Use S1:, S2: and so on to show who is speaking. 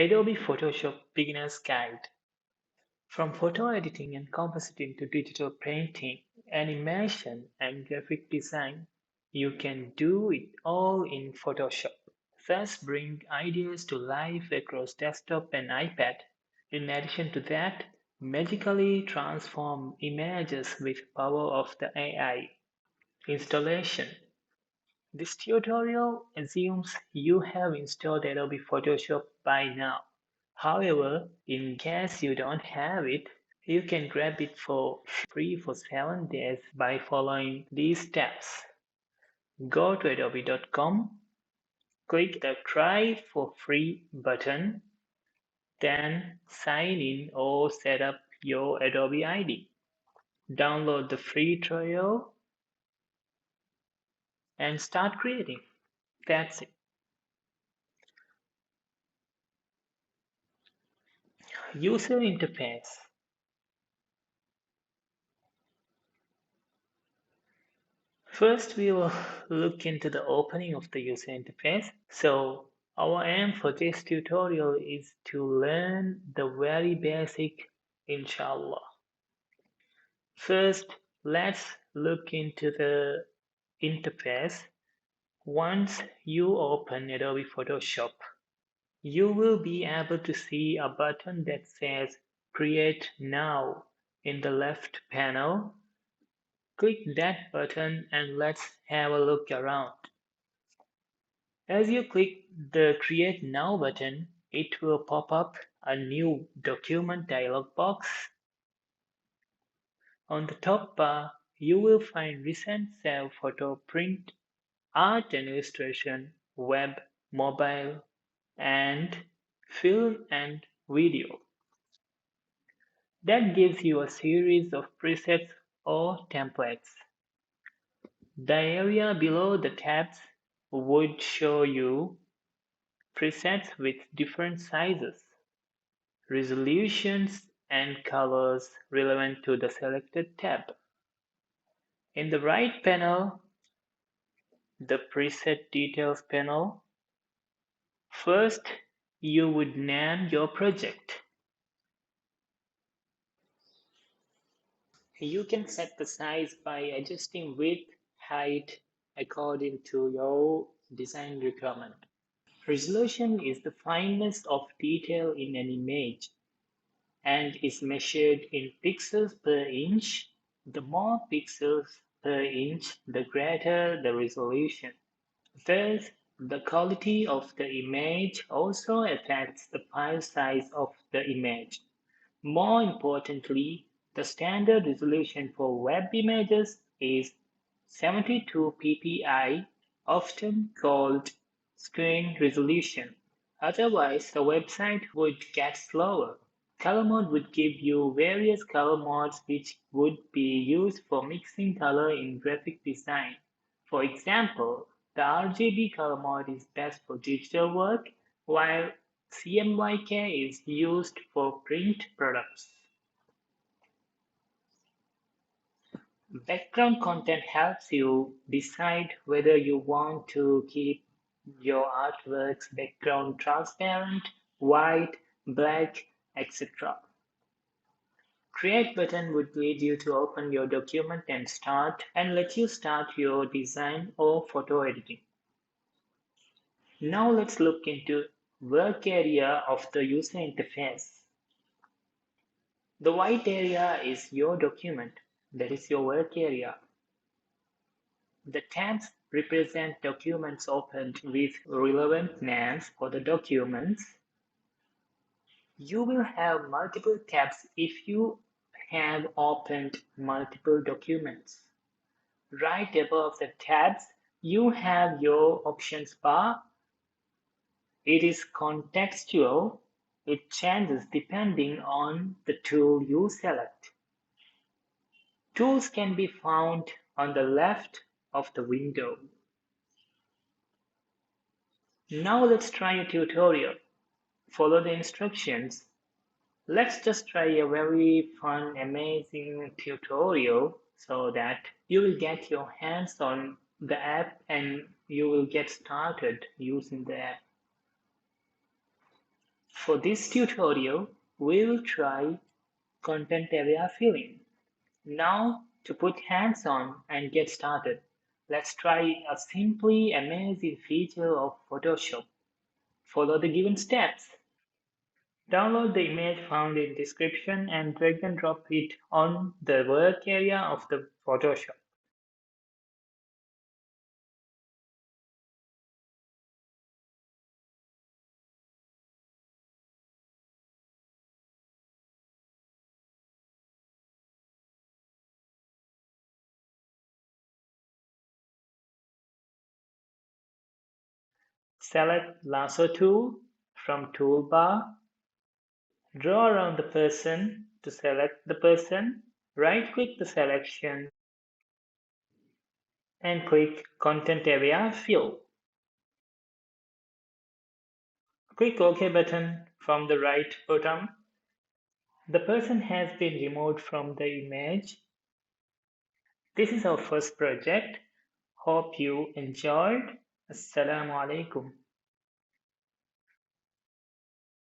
S1: Adobe Photoshop Beginner's Guide. From photo editing and compositing to digital printing, animation, and graphic design, you can do it all in Photoshop. Thus, bring ideas to life across desktop and iPad. In addition to that, magically transform images with power of the AI. Installation. This tutorial assumes you have installed Adobe Photoshop by now. However, in case you don't have it, you can grab it for free for 7 days by following these steps. Go to adobe.com, click the Try for Free button, then sign in or set up your Adobe ID. Download the free trial and start creating. That's it. User interface. First, we will look into the opening of the user interface. So, our aim for this tutorial is to learn the very basic inshaAllah. First, let's look into the interface. Once you open Adobe Photoshop, you will be able to see a button that says Create Now in the left panel. Click that button and let's have a look around. As you click the Create Now button, it will pop up a new document dialog box. On the top bar, you will find recent save photo, print, art and illustration, web, mobile, and film and video. That gives you a series of presets or templates. The area below the tabs would show you presets with different sizes, resolutions, and colors relevant to the selected tab. In the right panel, the Preset Details panel, first you would name your project. You can set the size by adjusting width, height according to your design requirement. Resolution is the fineness of detail in an image and is measured in pixels per inch. The more pixels per inch, the greater the resolution. Thus, the quality of the image also affects the file size of the image. More importantly, the standard resolution for web images is 72 ppi, often called screen resolution. Otherwise, the website would get slower. Color mode would give you various color modes which would be used for mixing color in graphic design. For example, the RGB color mode is best for digital work, while CMYK is used for print products. Background content helps you decide whether you want to keep your artwork's background transparent, white, black, etc. Create button would lead you to open your document and let you start your design or photo editing. Now let's look into work area of the user interface. The white area is your document, that is your work area. The tabs represent documents opened with relevant names for the documents. You will have multiple tabs if you have opened multiple documents. Right above the tabs, you have your options bar. It is contextual. It changes depending on the tool you select. Tools can be found on the left of the window. Now let's try a tutorial. Follow the instructions. Let's just try a very fun, amazing tutorial so that you will get your hands on the app and you will get started using the app. For this tutorial, we'll try content area filling. Now, to put hands on and get started, let's try a simply amazing feature of Photoshop. Follow the given steps. Download the image found in description and drag and drop it on the work area of the Photoshop. Select Lasso tool from toolbar. Draw around the person to select the person. Right-click the selection and click Content Area Fill. Click OK button from the right bottom. The person has been removed from the image. This is our first project. Hope you enjoyed. Assalamu alaikum.